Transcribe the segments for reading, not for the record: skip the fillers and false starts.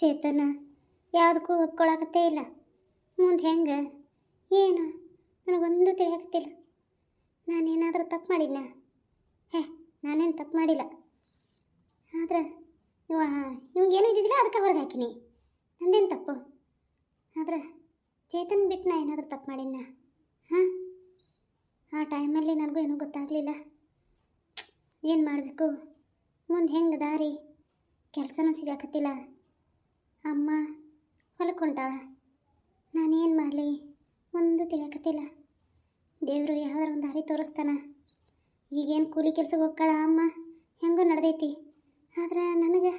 ಚೇತನ ಯಾವುದಕ್ಕೂ ಒಪ್ಕೊಳಕತ್ತೇ ಇಲ್ಲ. ಮುಂದೆ ಹೆಂಗೆ ಏನು ನನಗೊಂದು ತಿಳಿಯಾಕತ್ತಿಲ್ಲ. ನಾನೇನಾದರೂ ತಪ್ಪು ಮಾಡಿದ್ನ? ನಾನೇನು ತಪ್ಪು ಮಾಡಿಲ್ಲ. ಆದ್ರೆ ಇವಂಗೇನು ಇದ್ದಿದ್ದಿಲ್ಲ, ಅದಕ್ಕೆ ಹೊರಗೆ ಹಾಕಿನಿ. ನಂದೇನು ತಪ್ಪು? ಆದ್ರೆ ಚೇತನ್ ಬಿಟ್ಟು ನಾ ಏನಾದರೂ ತಪ್ಪು ಮಾಡಿದ್ನ? ಆ ಟೈಮಲ್ಲಿ ನನಗೂ ಏನೂ ಗೊತ್ತಾಗಲಿಲ್ಲ. ಏನು ಮಾಡಬೇಕು, ಮುಂದೆ ಹೆಂಗೆ ದಾರಿ, ಕೆಲಸನೂ ಸಿಗಾಕತ್ತಿಲ್ಲ. ಅಮ್ಮ ಹೊಲಕ್ಕೆ ಹೊಂಟಾಳ, ನಾನೇನು ಮಾಡಲಿ ಒಂದು ತಿಳಿಯಾಕತ್ತಿಲ್ಲ. ದೇವರು ಯಾವ್ದಾರ ಒಂದು ದಾರಿ ತೋರಿಸ್ತಾನ. ಈಗೇನು ಕೂಲಿ ಕೆಲ್ಸಕ್ಕೆ ಹೋಗ್ಕಳ ಅಮ್ಮ, ಹೆಂಗೂ ನಡೆದೈತಿ. ಆದ್ರೆ ನನಗೆ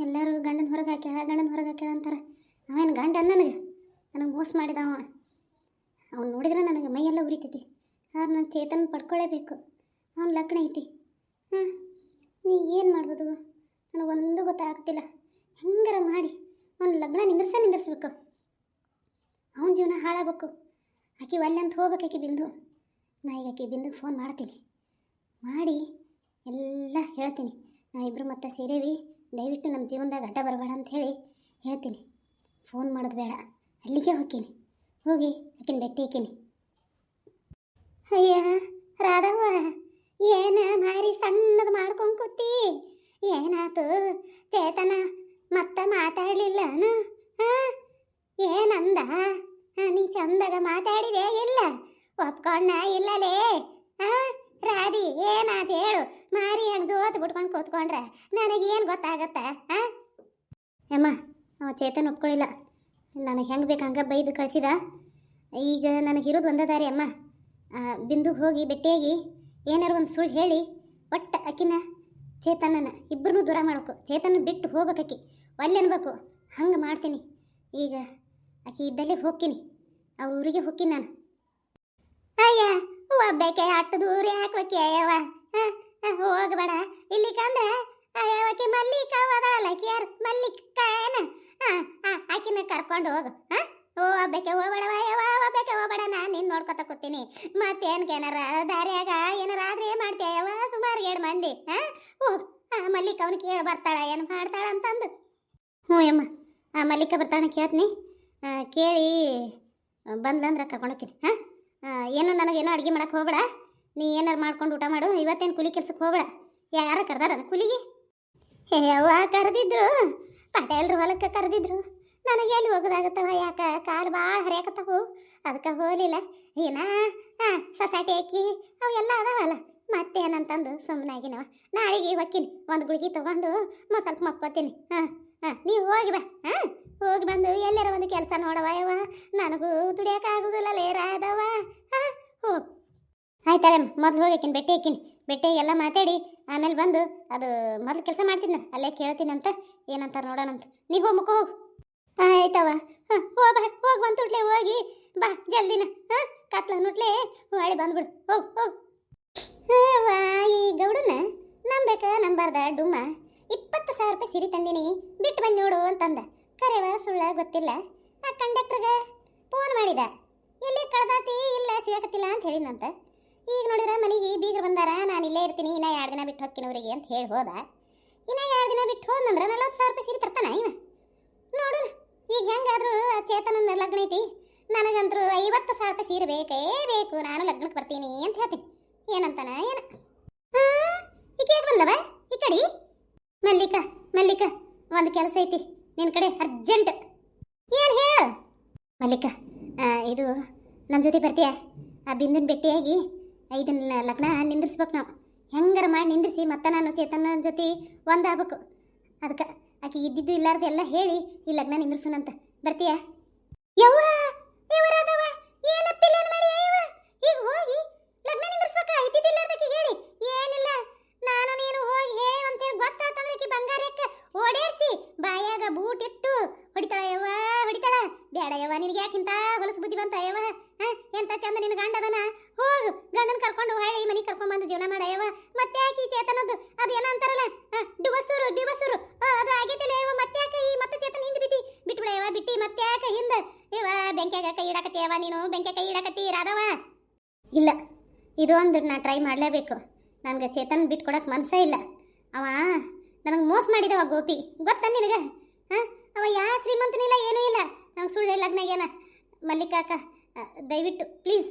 ಎಲ್ಲರೂ ಗಂಡನ ಹೊರಗೆ ಹಾಕ್ಯಾಳ ಅಂತಾರೆ. ಅವೇನು ಗಂಡ ನನಗೆ ಮೋಸ ಮಾಡಿದವ. ಅವ್ನು ನೋಡಿದ್ರೆ ನನಗೆ ಮೈಯೆಲ್ಲ ಉರಿತೈತಿ. ಆದ್ರೆ ನಾನು ಚೇತನ್ ಪಡ್ಕೊಳ್ಳೇಬೇಕು. ಅವ್ನ ಲಗ್ನ ಐತಿ. ನೀ ಏನು ಮಾಡ್ಬೋದು ನನಗೊಂದು ಗೊತ್ತಾಗ್ತಿಲ್ಲ. ಹೆಂಗಾರ ಮಾಡಿ ಅವ್ನ ಲಗ್ನ ನಿಂದಿರ್ಸ್ಬೇಕು. ಅವನ ಜೀವನ ಹಾಳಾಗಬೇಕು. ಆಕೆ ಒಲ್ಲೆ ಅಂತ ಹೋಗ್ಬೇಕು. ಆಕೆ ಬಿಂದು, ನಾ ಈಗ ಆಕೆ ಬಿಂದುಗೆ ಫೋನ್ ಮಾಡ್ತೀನಿ. ಮಾಡಿ ಎಲ್ಲ ಹೇಳ್ತೀನಿ. ನಾ ಇಬ್ಬರು ಮತ್ತೆ ಸೇರೇವಿ, ದಯವಿಟ್ಟು ನಮ್ಮ ಜೀವನದಾಗ ಅಡ್ಡ ಬರಬೇಡ ಅಂತ ಹೇಳಿ ಹೇಳ್ತೀನಿ. ಫೋನ್ ಮಾಡೋದು ಬೇಡ, ಅಲ್ಲಿಗೆ ಹೋಗ್ತೀನಿ. ಹೋಗಿ ಆಕಿನ ಭೇಟಿ ಹಾಕೀನಿ. ಅಯ್ಯ ರಾಧವ್ವ, ಏನ ಮಾರಿ ಸಣ್ಣದು ಮಾಡ್ಕೊಂಡು ಕೂತಿ? ಏನಾತು? ಚೇತನ ಮತ್ತೆ ಮಾತಾಡಲಿಲ್ಲ? ಏನಂದ? ನೀ ಚಂದಾಗ ಮಾತಾಡಿದೆ ಇಲ್ಲ? ಒಪ್ಕೊಂಡ ಇಲ್ಲಲೇ? ರಾಧಿ ಏನಾತ ಹೇಳು? ಮಾರಿ ಹಂಗೆ ಜೋತ್ ಬಿಟ್ಕೊಂಡು ಕೂತ್ಕೊಂಡ್ರೆ ನನಗೇನು ಗೊತ್ತಾಗತ್ತ? ಅಮ್ಮ, ಚೇತನ್ ಒಪ್ಕೊಳ್ಳಿಲ್ಲ. ನನಗೆ ಹೆಂಗೆ ಬೇಕು ಹಂಗೆ ಬೈದು ಕಳಿಸಿದ. ಈಗ ನನಗಿರೋದು ಒಂದೇ ದಾರಿ ಅಮ್ಮ. ಬಿಂದು ಹೋಗಿ ಭೇಟಿಯಾಗಿ ಏನಾರು ಒಂದು ಸುಳ್ಳು ಹೇಳಿ ಒಟ್ಟು ಅಕ್ಕಿನ ಚೇತನನ ಇಬ್ಬರನ್ನೂ ದೂರ ಮಾಡ್ಬೇಕು. ಚೇತನ ಬಿಟ್ಟು ಹೋಗ್ಬೇಕು. ಅಕ್ಕಿ ಒಲ್ಲೆ ಅನ್ಬೇಕು. ಹಂಗೆ ಮಾಡ್ತೀನಿ. ಈಗ ಆಕಿ ಇದ್ದಲ್ಲೇ ಹೋಗ್ತೀನಿ, ಅವ್ರ ಊರಿಗೆ ಹೋಗ್ತೀನಿ ನಾನು. ಅಯ್ಯ ಒಬ್ಬಕ್ಕೆ ಅಟ್ಟು ದೂರ ಹಾಕೋಕೆ ಅಯ್ಯವ ಹೋಗಬೇಡ. ಇಲ್ಲಿ ಕಂದ್ರೆ ಅಯ್ಯವಾಕಿ ಮಲ್ಲಿಕ ಹೋದಳಲ್ಲ, ಆಕಿ ಯಾರು ಮಲ್ಲಿಕ ಏನ? ಆಕಿನ ಕರ್ಕೊಂಡು ಹೋಗು. ಒಬ್ಬಕ್ಕೆ ಹೋಗ್ಬೇಡವ ಅಯ್ಯವ, ಒಬ್ಬಕ್ಕೆ ಹೋಗ್ಬೇಡ. ನಾನು ನಿನ್ನ ನೋಡ್ಕೊತ ಕೂತೀನಿ. ಮತ್ತೇನ್ಗೆ ಏನಾರ ದಾರಿಯಾಗ ಏನಾರ ಆದ್ರೆ ಮಾಡ್ತೀಯವ? ಸುಮಾರು 7 ಮಂದಿ. ಹೋಗ್ ಮಲ್ಲಿಕ ಅವನು ಕೇಳಿ ಬರ್ತಾಳ ಏನು ಮಾಡ್ತಾಳ ಅಂತಂದು. ಅಮ್ಮ, ಮಲ್ಲಿಕ ಬರ್ತಾಳ ಕೇಳ್ತೀನಿ. ಕೇಳಿ ಬಂದಂದ್ರೆ ಕರ್ಕೊಂಡೋಗ್ತೀನಿ. ಏನು ನನಗೇನೋ ಅಡುಗೆ ಮಾಡಕ್ಕೆ ಹೋಗ್ಬೇಡ. ನೀ ಏನಾರು ಮಾಡ್ಕೊಂಡು ಊಟ ಮಾಡು. ಇವತ್ತೇನು ಕೂಲಿ ಕೆಲ್ಸಕ್ಕೆ ಹೋಗ್ಬೇಡ. ಯಾರ ಕರೆದಾರ ಕೂಲಿಗೆ? ಯವ್ವ ಕರೆದಿದ್ರು, ಪಟೇಲ್ರು ಹೊಲಕ್ಕೆ ಕರೆದಿದ್ರು. ನನಗೆ ಎಲ್ಲಿ ಹೋಗೋದಾಗತ್ತವ? ಯಾಕೆ ಕಾಲು ಭಾಳ ಹರಿಯಾಕತ್ತವು, ಅದಕ್ಕೆ ಹೋಗಲಿಲ್ಲ. ಏನ ಸೊಸೈಟಿ ಅಕ್ಕಿ ಅವು ಎಲ್ಲ ಅದಾವಲ್ಲ, ಮತ್ತೇನಂತಂದು ಸುಮ್ಮನಾಗಿನವ. ನಾಳೆಗೆ ಹೊಕ್ಕಿನಿ, ಒಂದು ಗುಳಿಗೆ ತೊಗೊಂಡು ಸ್ವಲ್ಪ ಮಕ್ಕೋತೀನಿ. ನೀವು ಹೋಗಿ ಬಾ. ಹೋಗಿ ಬಂದು ಎಲ್ಲಾರ ಒಂದು ಕೆಲಸ ನೋಡವ ಯವ್ವ. ನನಗೂ ದುಡಿಯೋಕ್ಕಾಗೋದಿಲ್ಲ ರಾಧವ. ಆಯ್ತಾಳೆ, ಮೊದಲು ಹೋಗಿ ಆಕಿನ ಭೇಟಿ ಹಾಕಿನಿ. ಭೇಟಿಯಾಗಿ ಎಲ್ಲ ಮಾತಾಡಿ ಆಮೇಲೆ ಬಂದು ಅದು ಮೊದಲು ಕೆಲಸ ಮಾಡ್ತೀನಿ ನಾನು. ಅಲ್ಲೇ ಕೇಳ್ತೀನಂತ ಏನಂತಾರೆ ನೋಡೋಣಂತ. ನೀವು ಹೋಗಿ ಮುಖ ಹೋಗು. ಆಯ್ತವ. ಹೋಗಿ ಬಂತುಟ್ಲೆ ಹೋಗಿ ಬಾ ಜಲ್ದಿನ. ಕತ್ಲ ನುಟ್ಲೆ ಹೊಳಿ ಬಂದ್ಬಿಡು. ಹೋಗು. ಈ ಗೌಡನ ನಂಬೇಕ ನಂಬಾರ್ದ ಡುಮ್ಮ 20,000 ರೂಪಾಯಿ ಸಿರಿ ತಂದಿನಿ, ಬಿಟ್ಟು ಬಂದು ನೋಡು ಅಂತಂದ. ಕರೆವ ಸುಳ್ಳ ಗೊತ್ತಿಲ್ಲ. ಆ ಕಂಡಕ್ಟರ್ಗೆ ಫೋನ್ ಮಾಡಿದ, ಎಲ್ಲಿ ಕಳ್ದಾತಿ ಇಲ್ಲ ಸಿಗಾಕತ್ತಿಲ್ಲ ಅಂತ ಹೇಳಿದಂತ. ಈಗ ನೋಡಿದ್ರೆ ಮನೆಗೆ ಬೀಗರು ಬಂದಾರ, ನಾನು ಇಲ್ಲೇ ಇರ್ತೀನಿ, ಇನ್ನ 2 ದಿನ ಬಿಟ್ಟು ಹೋಗ್ತೀನಿ ಊರಿಗೆ ಅಂತ ಹೇಳಿ ಹೋದ. ಇನ್ನ 2 ದಿನ ಬಿಟ್ಟು ಹೋದಂದ್ರೆ 40,000 ರೂಪಾಯಿ ಸಿರಿ ತರ್ತಾನ ಇವ. ನೋಡು ಈಗ ಹೆಂಗಾದ್ರೂ ಚೇತನನ ಲಗ್ನ ಐತಿ, ನನಗಂತರೂ 50,000 ರೂಪಾಯಿ ಸೀರೆ ಬೇಕೇ ಬೇಕು. ನಾನು ಲಗ್ನಕ್ಕೆ ಬರ್ತೀನಿ ಅಂತ ಹೇಳ್ತೀನಿ. ಏನಂತಾನ ಏನ? ಈಕೆ ಯಾಕೆ ಬಂದವ ಈ ಕಡೆ? ಮಲ್ಲಿಕ ಒಂದು ಕೆಲಸ ಐತಿ ನಿನ್ನ ಕಡೆ ಅರ್ಜೆಂಟ್. ಏನು ಹೇಳು ಮಲ್ಲಿಕ? ಇದು ನಮ್ಮ ಜೊತೆ ಬರ್ತೀಯ? ಆ ಬಿಂದಿನ ಭೇಟಿಯಾಗಿ ಇದನ್ನ ಲಗ್ನ ನಿಂದಿರ್ಸ್ಬೇಕು ನಾವು. ಹೆಂಗಾರ ಮಾಡಿ ನಿಂದಿರಿಸಿ ಮತ್ತೆ ನಾನು ಚೇತನ ಜೊತೆ ಒಂದಾಗಬೇಕು. ಅದಕ್ಕೆ ಆಕೆ ಇದ್ದಿದ್ದು ಇಲ್ಲಾರ್ದು ಎಲ್ಲ ಹೇಳಿ ಈ ಲಗ್ನ ನಿಂದಿರ್ಸೋಣಂತ. ಬರ್ತೀಯ? ಯವ್ವ ರಾಧವ, ಏನಪ್ಪಿಲ್ಲ ಮಾಡಿ ಯವ್ವ. ಈಗ ಹೋಗಿ ಲಗ್ನ ನಿಂದಿರ್ಸ್ಬೇಕ? ಇದ್ದಿದ್ದಿಲ್ಲಾರ್ದಕ್ಕೆ ಹೇಳಿ ಏನಿಲ್ಲ. ನಾನು ನೀನು ಹೋಗಿ ಹೇಳಿ ಅಂತೇಳಿ ಗೊತ್ತಾತಂದ್ರೆ ಆಕಿ ಬಂಗಾರಕ್ಕೆ ಓಡೇರಿಸಿ ಬಾಯಾಗ ಬೂಟ್ ಇಟ್ಟು ಹೊಡಿತಾಳ ಯವ್ವ, ಹೊಡಿತಾಳ. ಬೇಡ ಯವ್ವ, ನಿನಗೆ ಯಾಕಿಂತ ಹೊಲಸು ಬುದ್ಧಿ ಬಂತ ಯವ್ವ? ಎಂತ ಚಂದ ನಿನ್ನ ಗಂಡ ಅದನ. ಹೋಗು ಗಂಡನ ಕರ್ಕೊಂಡು ಹೊಳ್ಳಿ ಮನೆಗೆ ಕರ್ಕೊಂಡ್ಬಂದು ಜೀವನ ಮಾಡ ಯವ್ವ. ಮತ್ತೆ ಯಾಕೆ ಚೇತನದ್ದು ಅದು ಏನೋ ಅಂತಾರಲ್ಲ ಡಿವಸೂರು ಅದು ಆಗೈತಿಲ್ಲ ಯವ್ವ. ಮತ್ತೆ ಯಾಕೆ ಮತ್ತೆ ಚೇತನ ಹಿಂದೆ ಬಿಟ್ಬಿಡ ಯವ್ವ. ಬಿಟ್ಟು ಮತ್ತೆ ಯಾಕೆ ಹಿಂದೆ ಯವ್ವ? ಬೆಂಕಿಯಾಗ ಕೈ ಇಡಾಕತ್ತಿ ಯವ್ವ, ನೀನು ಬೆಂಕಿಯಾಗ ಕೈ ಇಡಾಕತ್ತಿ ರಾಧವ. ಇಲ್ಲ, ಇದು ಒಂದು ನಾ ಟ್ರೈ ಮಾಡಲೇಬೇಕು. ನನಗೆ ಚೇತನ್ ಬಿಟ್ಟು ಕೊಡಕ್ಕೆ ಮನಸ್ಸೇ ಇಲ್ಲ. ಅವ ನನಗೆ ಮೋಸ ಮಾಡಿದವ ಗೋಪಿ, ಗೊತ್ತ ನಿನಗೆ? ಅವ ಲಗ್ನ ಆಗ್ಯಾನ ಮಲ್ಲಿಕಾಕ. ದಯವಿಟ್ಟು ಪ್ಲೀಸ್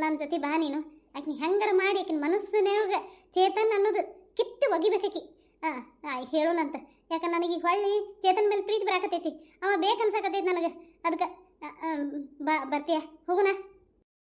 ನನ್ನ ಜೊತೆ ಬಾ ನೀನು. ಆಕಿನ ಹೆಂಗಾರ ಮಾಡಿ ಆಕಿನ ಮನಸ್ಸಿನೊಳಗೆ ಚೇತನ್ ಅನ್ನೋದು ಕಿತ್ತು ಒಗಿಬೇಕಾಕಿ. ಹೇಳೋಣಂತ. ಯಾಕಂದ್ರೆ ನನಗೆ ಈಗ ಹೊಳ್ಳಿ ಚೇತನ್ ಮೇಲೆ ಪ್ರೀತಿ ಬರಾಕತೈತಿ. ಅವ ಬೇಕನ್ಸಕತೈತಿ ನನಗೆ. ಅದಕ್ಕೆ ಬರ್ತೀಯ? ಹೋಗೋಣ.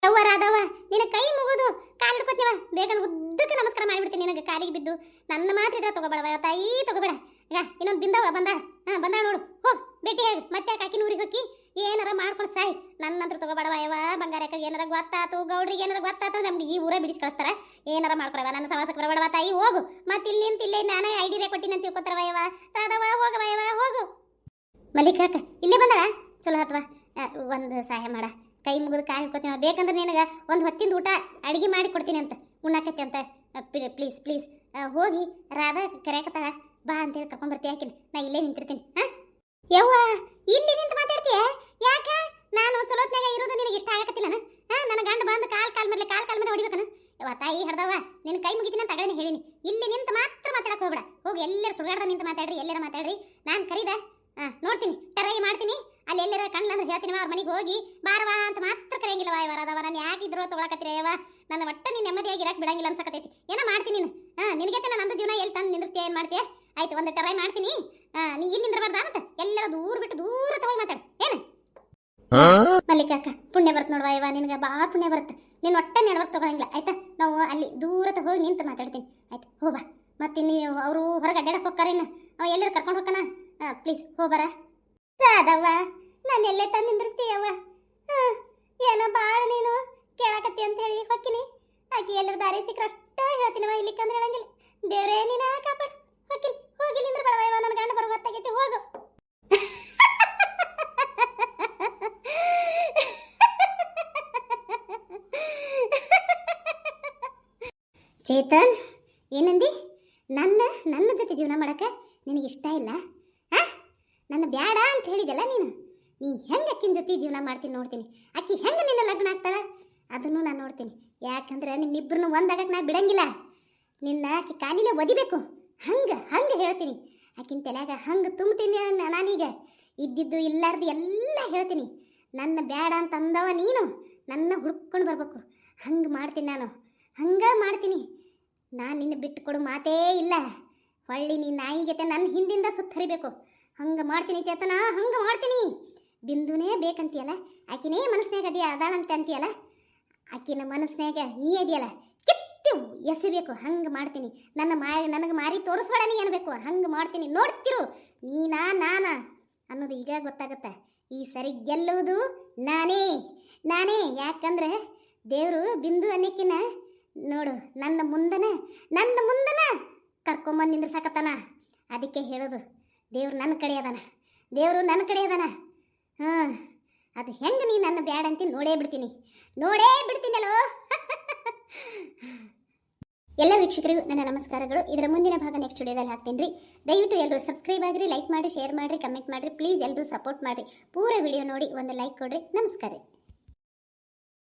ಯವ್ವ ರಾಧವ, ನಿನ್ನ ಕೈ ಮುಗಿದು ಕಾಲು ಹಿಡ್ಕೊತೀವ. ಬೇಕಂದ್ರೆ ಉದ್ದಕ್ಕೆ ನಮಸ್ಕಾರ ಮಾಡಿಬಿಡ್ತೀನಿ ನಿನಗೆ, ಕಾಲಿಗೆ ಬಿದ್ದು. ನನ್ನ ಮಾತ್ರ ತಗೋಬೇಡ ತಾಯಿ, ತಗೋಬೇಡ. ಈಗ ಇನ್ನೊಂದು ಬಿಂದವ ಬಂದಾಳ. ಬಂದಾಳ ನೋಡು. ಹೋಗ್ ಭೇಟಿ ಹೇಳಿ ಮತ್ತೆ ಕಾಕಿನ ಊರಿಗೆ ಹೋಗಿ ಏನಾರ ಮಾಡ್ಕೊಂಡು ಸಾಯ್. ನನ್ನಂತ್ರ ತಗೋಬೇಡವ ಯವ್ವ. ಬಂಗಾರಕ್ಕಾಗ ಏನಾರ ಗೊತ್ತಾತು, ಗೌಡ್ರಿಗೆ ಏನಾರ ಗೊತ್ತಾತು, ನಮ್ಗೆ ಈ ಊರ ಬಿಡಿಸಿ ಕಳಿಸ್ತಾರ. ಏನಾರ ಮಾಡ್ಕೊಡವ, ನನ್ನ ಸವಾಸಕ್ಕೆ ಬರಬೇಡವ ತಾಯಿ. ಹೋಗು. ಮತ್ತೆ ಇಲ್ಲಿ ನಿಂತು ಇಲ್ಲೇ ನಾನೇ ಐಡಿಯಾ ಕೊಟ್ಟಿನಿ ಅಂತ ತಿಳ್ಕೊತಾರವ ಯವ್ವ. ರಾಧವ ಹೋಗವ ಯವ್ವ, ಹೋಗು. ಮಲ್ಲಿಕಾಕ ಇಲ್ಲೇ ಬಂದಾಳ. ಚಲೋ ಹತ್ವ. ಒಂದು ಸಹಾಯ ಮಾಡ, ಕೈ ಮುಗಿದು ಕಾಯಿ ಹಿಡ್ಕೊತೀವ. ಬೇಕಂದ್ರೆ ನಿನಗೆ ಒಂದು ಹೊತ್ತಿಂದ ಊಟ ಅಡುಗೆ ಮಾಡಿ ಕೊಡ್ತೀನಿ ಅಂತ, ಉಣ್ಣಾಕತ್ತಿ ಅಂತ. ಪ್ಲೀಸ್ ಪ್ಲೀಸ್ ಹೋಗಿ ರಾಧಾ ಕರೆಯಕತ್ತಾಳ, ಬಾ ಅಂತೇಳಿ ಕರ್ಕೊಂಡ್ಬರ್ತೀಯ. ಆಕಿನ ನಾ ಇಲ್ಲೇ ನಿಂತಿರ್ತೀನಿ. ಯವ್ವ, ಇಲ್ಲಿ ನಿಂತು ಮಾತಾಡ್ತೀಯ? ಯಾಕ? ನಾನು ಚಲೋತ್ನಾಗ ಇರೋದು ನಿನಗೆ ಇಷ್ಟ ಆಗಕತ್ತಿಲ್ಲನ? ನನ್ನ ಗಂಡ ಬಂದು ಕಾಲ್ ಮೇಲೆ ಹೊಡಿಬೇಕನ? ಯವ್ವ ತಾಯಿ ಹಡ್ದವ, ನಿನ್ನ ಕೈ ಮುಗಿತೀನಿ ಅಂತ ಅಗಡನೆ ಹೇಳಿನಿ. ಇಲ್ಲಿ ನಿಂತು ಮಾತ್ರ ಮಾತಾಡಕ್ಕೆ ಹೋಗ್ಬೇಡ. ಹೋಗಿ ಎಲ್ಲರೂ ಸುಳ್ಗಾಡ್ದ ನಿಂತು ಮಾತಾಡ್ರಿ, ಎಲ್ಲರ ಮಾತಾಡ್ರಿ. ನಾನು ಕರೀದ ನೋಡ್ತೀನಿ, ಟ್ರೈ ಮಾಡ್ತೀನಿ. ಅಲ್ಲಿ ಎಲ್ಲರ ಕಣ್ಲಂದ್ರೆ ಹೇಳ್ತೀನಿ. ಅವ್ರ ಮನೆಗೆ ಹೋಗಿ ಬಾರವಾ ಅಂತ ಮಾತ್ರ ಕರೆಯಂಗಿಲ್ಲವ ಯವ್ವ ರಾಧವ. ನಾನು ಯಾಕಿದ್ರು ತೊಗೊಳಕತ್ತೀರಯ್ಯವ? ನನ್ನ ಒಟ್ಟ ನೀನು ನೆಮ್ಮದಿಯಾಗಿ ಇರಕ್ಕೆ ಬಿಡಂಗಿಲ್ಲ ಅನ್ಸಕತೈತಿ. ಏನೋ ಮಾಡ್ತೀನಿ ನೀನು. ನಿನಗೆ ನಂದು ಜೀವನ ಎಲ್ಲಿ ತಂದು ನಿಂದಿರ್ತೀಯ? ಏನು ಮಾಡ್ತೀಯ? ಆಯ್ತು, ಒಂದು ಟ್ರೈ ಮಾಡ್ತೀನಿ. ನೀ ಇಲ್ಲಿ ನಿಂದ್ರಬಾರ್ದ ಅಂತ ಎಲ್ಲರೂ ದೂರ ಬಿಟ್ಟು ದೂರ ತಗೋಗಿ ಮಾತಾಡ. ಏನು ಮಲ್ಲಿಕಾಕ, ಪುಣ್ಯ ಬರುತ್ತೆ ನೋಡುವ ಯವ್ವ, ನಿನಗೆ ಭಾಳ ಪುಣ್ಯ ಬರುತ್ತೆ. ನೀನು ಒಟ್ಟ ನೆಡ್ವರ್ಕ್ ತಗೊಳಂಗಿಲ್ಲ. ಆಯ್ತಾ? ನಾವು ಅಲ್ಲಿ ದೂರ ಹೋಗಿ ನಿಂತು ಮಾತಾಡ್ತೀನಿ. ಆಯ್ತು, ಹೋಗ್ಬಾ. ಮತ್ತೆ ನೀವು ಅವರು ಹೊರಗೆ ಅಡ್ಡಾಡಕ್ಕೆ ಹೋಗ್ತಾರೇನು? ಅವ ಎಲ್ಲರೂ ಕರ್ಕೊಂಡು ಹೋಗ್ತಾನ. ಪ್ಲೀಸ್ ಹೋಗ್ಬಾರ. ರಾಧವ್ವ, ನಾನು ಎಲ್ಲೇ ತಂದು ನಿಂದ್ರಿಸ್ತೀಯವ್ವ. ಏನೋ ಭಾಳ ನೀನು ಕೇಳಾಕತ್ತಿ ಅಂತ ಹೇಳಿ ಹೊಕ್ಕಿನಿ. ಆಕೆ ಎಲ್ಲರ ದಾರಿ ಸಿಕ್ಕರಷ್ಟ ಹೇಳ್ತೀನವ, ಇಲ್ಲಿಕ್ಕಂದ್ರೆ ಹೇಳಂಗಿಲ್ಲ. ದೇವ್ರೇ ನೀನ ಕಾಪಾಡು. ಹೊಕ್ಕಿನಿ, ಹೋಗಿ ನಿಂದ್ರ ಬಡವ. ನನ್ನ ಗಂಡ ಬರೋ ಹೊತ್ತಾಗೈತಿ, ಹೋಗು. ಚೇತನ್, ಏನಂದಿ? ನನ್ನ ಜೊತೆ ಜೀವನ ಮಾಡಕ್ಕೆ ನಿನಗೆ ಇಷ್ಟ ಇಲ್ಲ? ನನ್ನ ಬ್ಯಾಡ ಅಂತ ಹೇಳಿದೆಲ್ಲ ನೀನು. ನೀ ಹೆಂಗೆ ಅಕ್ಕಿನ ಜೊತೆ ಜೀವನ ಮಾಡ್ತೀನಿ ನೋಡ್ತೀನಿ. ಅಕ್ಕಿ ಹೆಂಗೆ ನಿನ್ನ ಲಗ್ನ ಆಗ್ತಾಳ ಅದನ್ನು ನಾನು ನೋಡ್ತೀನಿ. ಯಾಕಂದ್ರೆ ನಿಮ್ಮಿಬ್ಬರನ್ನು ಒಂದಾಗಕ್ಕೆ ನಾ ಬಿಡಂಗಿಲ್ಲ. ನಿನ್ನ ಆಕಿ ಕಾಲಿಲೆ ಒದಿಬೇಕು. ಹಂಗೆ ಹೇಳ್ತೀನಿ. ಆಕಿನ ತಲೆಯಾಗ ಹಂಗೆ ತುಂಬ್ತೀನಿ ನಾನೀಗ. ಇದ್ದಿದ್ದು ಇಲ್ಲಾರ್ದು ಎಲ್ಲ ಹೇಳ್ತೀನಿ. ನನ್ನ ಬ್ಯಾಡ ಅಂತ ಅಂದವ ನೀನು ನನ್ನ ಹುಡ್ಕೊಂಡು ಬರ್ಬೇಕು. ಹಂಗೆ ಮಾಡ್ತೀನಿ ನಾನು, ಹಂಗೆ ಮಾಡ್ತೀನಿ. ನಾನು ನಿನ್ನ ಬಿಟ್ಟು ಕೊಡು ಮಾತೇ ಇಲ್ಲ. ಹೊಳ್ಳಿ ನೀನು ನಾಯಿಗೆತೆ ನನ್ನ ಹಿಂದಿಂದ ಸುತ್ತರಿಬೇಕು. ಹಂಗೆ ಮಾಡ್ತೀನಿ ಚೇತನ, ಹಂಗೆ ಮಾಡ್ತೀನಿ. ಬಿಂದುನೇ ಬೇಕಂತೀಯಲ್ಲ, ಆಕಿನೇ ಮನಸ್ಸಿನಾಗ ಅದಾಳಂತೆ ಅಂತೀಯಲ್ಲ, ಆಕಿನ ಮನಸ್ಸಿನಾಗ ನೀ ಅದೆಯಲ್ಲ, ಕಿತ್ತು ಎಸಬೇಕು. ಹಂಗೆ ಮಾಡ್ತೀನಿ. ನನಗೆ ಮಾರಿ ತೋರಿಸ್ಬೇಡ ನೀ ಅನ್ಬೇಕು. ಹಂಗೆ ಮಾಡ್ತೀನಿ. ನೋಡ್ತಿರು ನಾನ ಅನ್ನೋದು ಈಗ ಗೊತ್ತಾಗತ್ತ. ಈ ಸರಿ ಗೆಲ್ಲುವುದು ನಾನೇ. ಯಾಕಂದ್ರೆ ದೇವರು ಬಿಂದು ಅನ್ನಕ್ಕಿನ ನೋಡು ನನ್ನ ಮುಂದನ ಕರ್ಕೊಂಬಂದು ನಿಂದ್ರಸಾಕತ್ತಾನ. ಅದಕ್ಕೆ ಹೇಳೋದು, ದೇವ್ರು ನನ್ನ ಕಡೆ ಅದಾನ. ಅದು ಹೆಂಗೆ ನೀ ನನ್ನ ಬ್ಯಾಡ ಅಂತ ನೋಡೇ ಬಿಡ್ತೀನಲ್ಲೋ. ಎಲ್ಲ ವೀಕ್ಷಕರಿಗೂ ನನ್ನ ನಮಸ್ಕಾರಗಳು. ಇದರ ಮುಂದಿನ ಭಾಗ ನೆಕ್ಸ್ಟ್ ವಿಡಿಯೋದಲ್ಲಿ ಹಾಕ್ತೀನಿ ರೀ. ದಯವಿಟ್ಟು ಎಲ್ಲರೂ ಸಬ್ಸ್ಕ್ರೈಬ್ ಆಗಿರಿ, ಲೈಕ್ ಮಾಡಿ, ಶೇರ್ ಮಾಡಿರಿ, ಕಮೆಂಟ್ ಮಾಡಿರಿ. ಪ್ಲೀಸ್ ಎಲ್ಲರೂ ಸಪೋರ್ಟ್ ಮಾಡಿರಿ. ಪೂರ ವಿಡಿಯೋ ನೋಡಿ ಒಂದು ಲೈಕ್ ಕೊಡ್ರಿ. ನಮಸ್ಕಾರ.